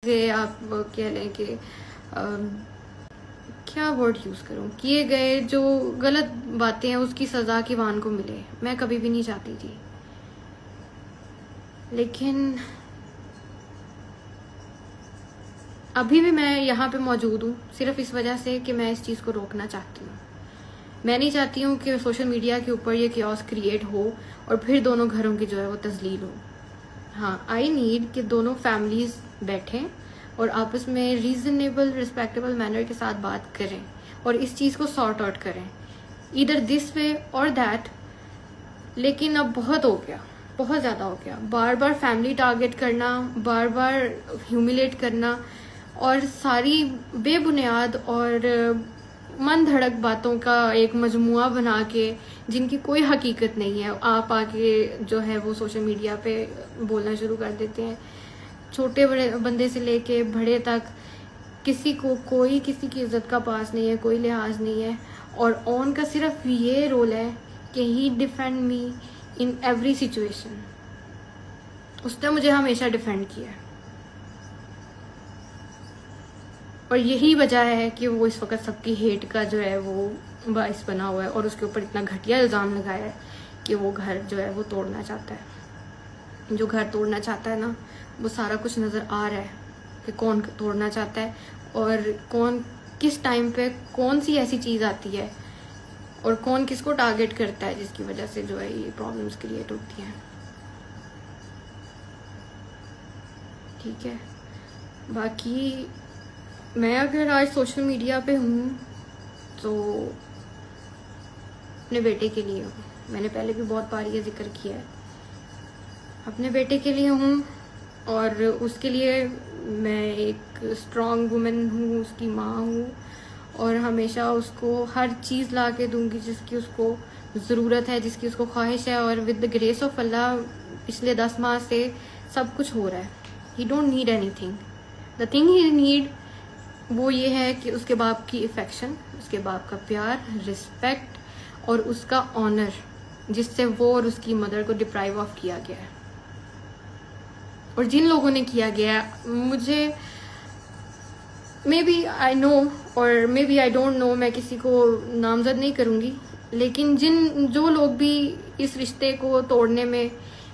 से आप कह लें कि क्या वर्ड यूज़ करूं, किए गए जो गलत बातें हैं उसकी सज़ा किवान को मिले, मैं कभी भी नहीं चाहती थी। लेकिन अभी भी मैं यहाँ पे मौजूद हूँ सिर्फ इस वजह से कि मैं इस चीज़ को रोकना चाहती हूँ। मैं नहीं चाहती हूँ कि सोशल मीडिया के ऊपर ये क्योस क्रिएट हो और फिर दोनों घरों की जो है वो तजलील हो। हाँ, आई नीड कि दोनों फैमिलीज बैठें और आपस में रीजनेबल रिस्पेक्टेबल मैनर के साथ बात करें और इस चीज़ को सॉर्ट आउट करें, इधर दिस वे और दैट। लेकिन अब बहुत हो गया, बहुत ज़्यादा हो गया। बार बार फैमिली टारगेट करना, बार बार ह्यूमिलेट करना और सारी बेबुनियाद और मन धड़क बातों का एक मजमुआ बना के जिनकी कोई हकीकत नहीं है, आप आके जो है वो सोशल मीडिया पे बोलना शुरू कर देते हैं। छोटे बड़े बंदे से लेके बड़े तक किसी को कोई किसी की इज्जत का पास नहीं है, कोई लिहाज नहीं है। और ऑन का सिर्फ ये रोल है कि he defend me in every situation. उसने मुझे हमेशा डिफेंड किया है और यही वजह है कि वो इस वक्त सबकी हेट का जो है वो बाइस बना हुआ है और उसके ऊपर इतना घटिया इल्ज़ाम लगाया है कि वो घर जो है वो तोड़ना चाहता है। जो घर तोड़ना चाहता है ना, वो सारा कुछ नज़र आ रहा है कि कौन तोड़ना चाहता है और कौन किस टाइम पे कौन सी ऐसी चीज़ आती है और कौन किसको टारगेट करता है जिसकी वजह से जो है ये प्रॉब्लम्स क्रिएट होती हैं। ठीक है, बाकी मैं अगर आज सोशल मीडिया पे हूँ तो अपने बेटे के लिए हूँ। मैंने पहले भी बहुत बार ये जिक्र किया है, अपने बेटे के लिए हूँ और उसके लिए मैं एक स्ट्रॉन्ग वुमेन हूँ, उसकी माँ हूँ और हमेशा उसको हर चीज़ ला के दूँगी जिसकी उसको ज़रूरत है, जिसकी उसको ख्वाहिश है। और विद द ग्रेस ऑफ अल्लाह पिछले 10 माह से सब कुछ हो रहा है। ही don't need anything, the thing he need वो ये है कि उसके बाप की अफेक्शन, उसके बाप का प्यार, रिस्पेक्ट और उसका ऑनर, जिससे वो और उसकी मदर को डिप्राइव ऑफ किया गया है। और जिन लोगों ने किया गया है, मुझे मे बी आई नो और maybe I don't know, मैं किसी को नामजद नहीं करूँगी, लेकिन जो लोग भी इस रिश्ते को तोड़ने में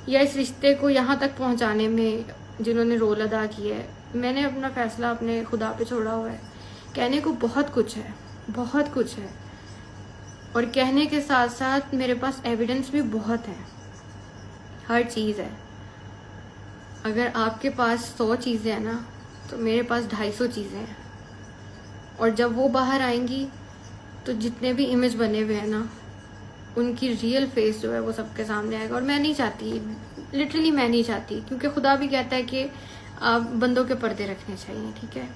या इस रिश्ते को यहाँ तक पहुँचाने में जिन्होंने रोल अदा किया है, मैंने अपना फैसला अपने खुदा पे छोड़ा हुआ है। कहने को बहुत कुछ है, बहुत कुछ है और कहने के साथ साथ मेरे पास एविडेंस भी बहुत है, हर चीज़ है। अगर आपके पास 100 चीज़ें हैं ना, तो मेरे पास 250 चीज़ें हैं और जब वो बाहर आएंगी तो जितने भी इमेज बने हुए हैं ना, उनकी रियल फेस जो है वो सबके सामने आएगा। और मैं नहीं चाहती, लिटरली मैं नहीं चाहती, क्योंकि खुदा भी कहता है कि आप बंदों के पर्दे रखने चाहिए। ठीक है,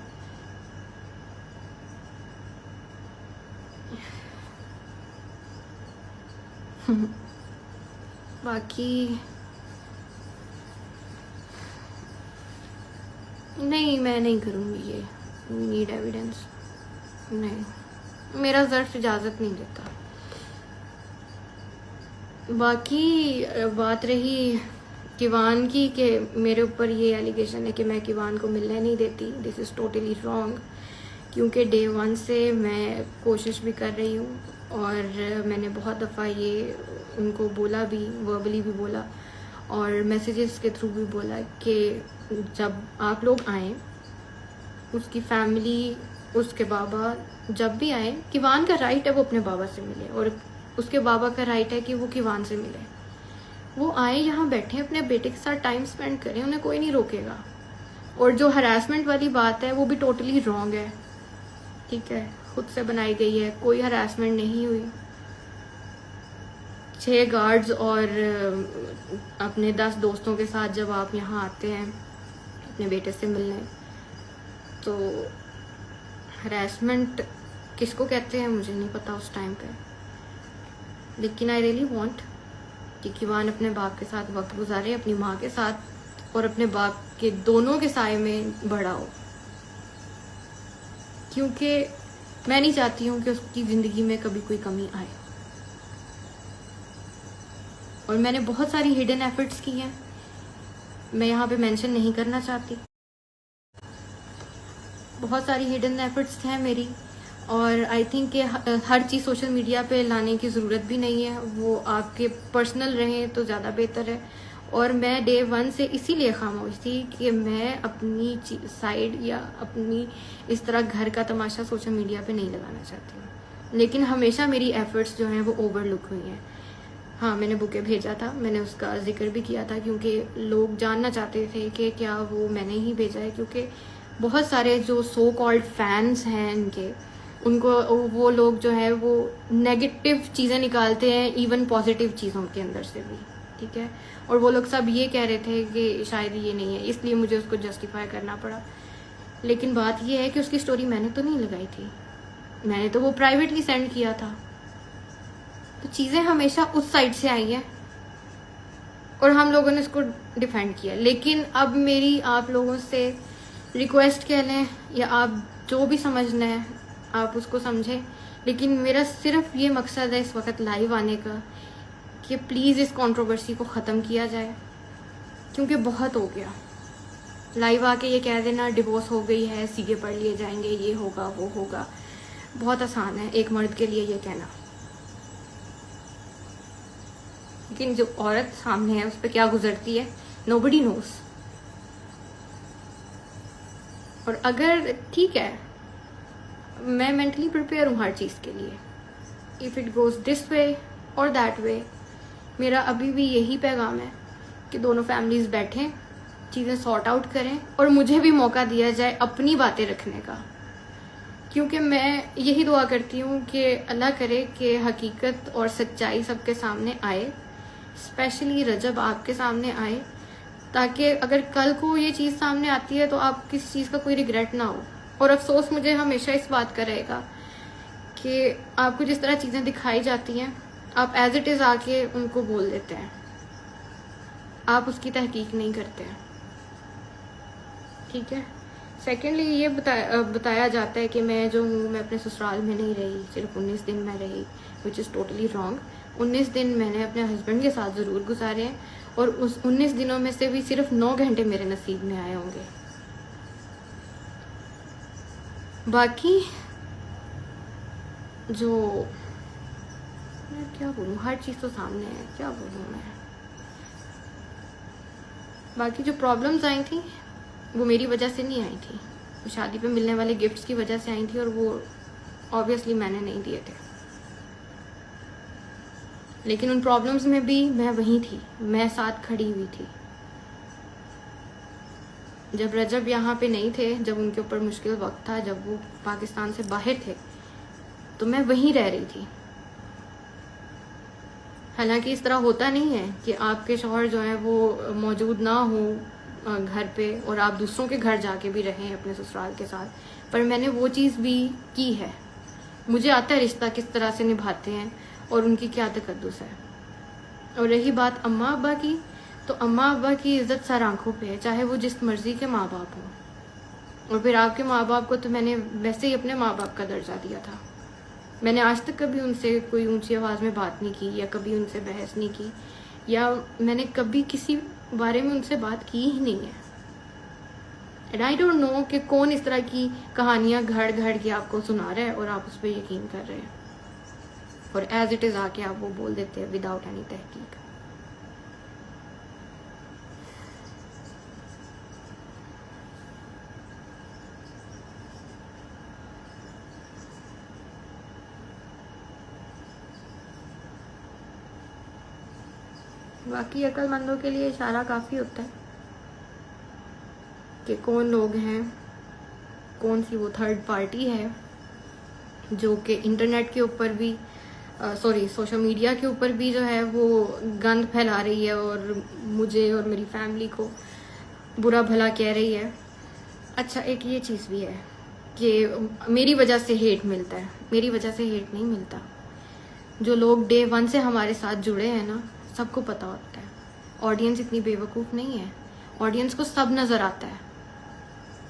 बाकी नहीं, मैं नहीं करूँगी ये नीड एविडेंस, नहीं, मेरा ज़र्फ इजाज़त नहीं देता। बाकी बात रही किवान की कि मेरे ऊपर ये एलिगेशन है कि मैं किवान को मिलने नहीं देती, दिस इज़ टोटली रॉन्ग। क्योंकि डे 1 से मैं कोशिश भी कर रही हूँ और मैंने बहुत दफ़ा ये उनको बोला भी, वर्बली भी बोला और मैसेजेस के थ्रू भी बोला कि जब आप लोग आएँ, उसकी फैमिली, उसके बाबा जब भी आए, किवान का राइट है वो अपने बाबा से मिले और उसके बाबा का राइट है कि वो किवान से मिले। वो आए, यहाँ बैठे, अपने बेटे के साथ टाइम स्पेंड करें, उन्हें कोई नहीं रोकेगा। और जो हरासमेंट वाली बात है वो भी टोटली रॉन्ग है। ठीक है, खुद से बनाई गई है, कोई हरासमेंट नहीं हुई। 6 गार्ड्स और अपने 10 दोस्तों के साथ जब आप यहाँ आते हैं अपने बेटे से मिलने, तो हरासमेंट किसको कहते हैं मुझे नहीं पता उस टाइम पे, लेकिन आई रियली वांट कि किवान अपने बाप के साथ वक्त गुजारे, अपनी माँ के साथ और अपने बाप के दोनों के साए में बड़ा हो। क्योंकि मैं नहीं चाहती हूँ कि उसकी ज़िंदगी में कभी कोई कमी आए। और मैंने बहुत सारी हिडन एफर्ट्स की हैं, मैं यहाँ पे मेंशन नहीं करना चाहती। बहुत सारी हिडन एफर्ट्स हैं मेरी, और आई थिंक कि हर चीज़ सोशल मीडिया पे लाने की ज़रूरत भी नहीं है, वो आपके पर्सनल रहें तो ज़्यादा बेहतर है। और मैं डे 1 से इसीलिए खामोश थी कि मैं अपनी साइड या अपनी इस तरह घर का तमाशा सोशल मीडिया पे नहीं लगाना चाहती हूँ। लेकिन हमेशा मेरी एफर्ट्स जो हैं वो ओवरलुक हुई हैं। हाँ, मैंने बुके भेजा था, मैंने उसका जिक्र भी किया था, क्योंकि लोग जानना चाहते थे कि क्या वो मैंने ही भेजा है, क्योंकि बहुत सारे जो सो कॉल्ड फैंस हैं इनके, उनको वो लोग जो है वो नेगेटिव चीज़ें निकालते हैं इवन पॉजिटिव चीज़ों के अंदर से भी, ठीक है। और वो लोग सब ये कह रहे थे कि शायद ये नहीं है, इसलिए मुझे उसको जस्टिफाई करना पड़ा। लेकिन बात ये है कि उसकी स्टोरी मैंने तो नहीं लगाई थी, मैंने तो वो प्राइवेटली सेंड किया था। तो चीज़ें हमेशा उस साइड से आई हैं और हम लोगों ने इसको डिफेंड किया। लेकिन अब मेरी आप लोगों से रिक्वेस्ट कह लें या आप जो भी समझना है आप उसको समझें, लेकिन मेरा सिर्फ ये मकसद है इस वक्त लाइव आने का कि प्लीज़ इस कंट्रोवर्सी को ख़त्म किया जाए, क्योंकि बहुत हो गया। लाइव आके ये कह देना डिवोर्स हो गई है, सीगे पढ़ लिए जाएंगे, ये होगा वो होगा, बहुत आसान है एक मर्द के लिए ये कहना, लेकिन जो औरत सामने है उस पर क्या गुजरती है नोबडी नोस। और अगर ठीक है, मैं मेंटली प्रिपेयर हूँ हर चीज़ के लिए, if it goes this way और दैट वे। मेरा अभी भी यही पैगाम है कि दोनों फैमिलीज बैठें, चीज़ें सॉर्ट आउट करें और मुझे भी मौका दिया जाए अपनी बातें रखने का, क्योंकि मैं यही दुआ करती हूँ कि अल्लाह करे कि हकीकत और सच्चाई सबके सामने आए, स्पेशली रजब आपके सामने आए, ताकि अगर कल को ये चीज़ सामने आती है तो आप किसी चीज़ का कोई रिग्रेट ना हो। और अफसोस मुझे हमेशा इस बात का रहेगा कि आपको जिस तरह चीज़ें दिखाई जाती हैं आप एज इट इज़ आके उनको बोल देते हैं, आप उसकी तहकीक नहीं करते हैं, ठीक है। सेकेंडली ये बताया जाता है कि मैं जो हूँ मैं अपने ससुराल में नहीं रही, सिर्फ 19 दिन मैं रही, विच इज़ टोटली रॉन्ग। 19 दिन मैंने अपने हस्बैंड के साथ ज़रूर गुजारे हैं, और उस 19 दिनों में से भी सिर्फ 9 घंटे मेरे नसीब में आए होंगे। बाकी जो मैं क्या बोलूँ, हर चीज़ तो सामने है, क्या बोलूँ मैं। बाकी जो प्रॉब्लम्स आई थी वो मेरी वजह से नहीं आई थी, वो शादी पे मिलने वाले गिफ्ट्स की वजह से आई थी, और वो ऑब्वियसली मैंने नहीं दिए थे। लेकिन उन प्रॉब्लम्स में भी मैं वहीं थी, मैं साथ खड़ी हुई थी। जब रजब यहाँ पे नहीं थे, जब उनके ऊपर मुश्किल वक्त था, जब वो पाकिस्तान से बाहर थे, तो मैं वहीं रह रही थी। हालांकि इस तरह होता नहीं है कि आपके शौहर जो है वो मौजूद ना हो घर पे और आप दूसरों के घर जाके भी रहें अपने ससुराल के साथ, पर मैंने वो चीज़ भी की है। मुझे आता है रिश्ता किस तरह से निभाते हैं और उनकी क्या तकद्दुस है। और रही बात अम्मा अब्बा की, तो अम्मा अब्बा की इज्जत सर आंखों पे है, चाहे वो जिस मर्जी के माँ बाप हों। और फिर आपके माँ बाप को तो मैंने वैसे ही अपने माँ बाप का दर्जा दिया था। मैंने आज तक कभी उनसे कोई ऊंची आवाज़ में बात नहीं की, या कभी उनसे बहस नहीं की, या मैंने कभी किसी बारे में उनसे बात की ही नहीं है। एंड आई डोंट नो कि कौन इस तरह की कहानियाँ घड़ घड़ के आपको सुना रहा है और आप उस पर यकीन कर रहे हैं, और एज इट इज़ आके आप वो बोल देते हैं विदाउट एनी तहकीक। बाकी अक्लमंदों के लिए इशारा काफ़ी होता है कि कौन लोग हैं, कौन सी वो थर्ड पार्टी है जो कि इंटरनेट के ऊपर भी सोशल मीडिया के ऊपर भी जो है वो गंद फैला रही है और मुझे और मेरी फैमिली को बुरा भला कह रही है। अच्छा, एक ये चीज़ भी है कि मेरी वजह से हेट मिलता है, मेरी वजह से हेट नहीं मिलता। जो लोग डे 1 से हमारे साथ जुड़े हैं ना, सबको पता होता है। ऑडियंस इतनी बेवकूफ़ नहीं है, ऑडियंस को सब नज़र आता है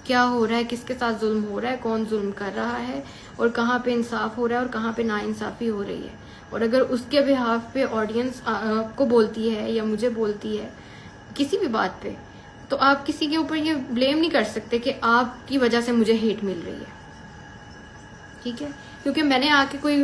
क्या हो रहा है, किसके साथ जुल्म हो रहा है, कौन जुल्म कर रहा है, और कहाँ पे इंसाफ हो रहा है और कहाँ पे नाइंसाफ़ी हो रही है। और अगर उसके बिहाफ पे ऑडियंस को बोलती है या मुझे बोलती है किसी भी बात पे, तो आप किसी के ऊपर ये ब्लेम नहीं कर सकते कि आपकी वजह से मुझे हेट मिल रही है, ठीक है? क्योंकि मैंने आके कोई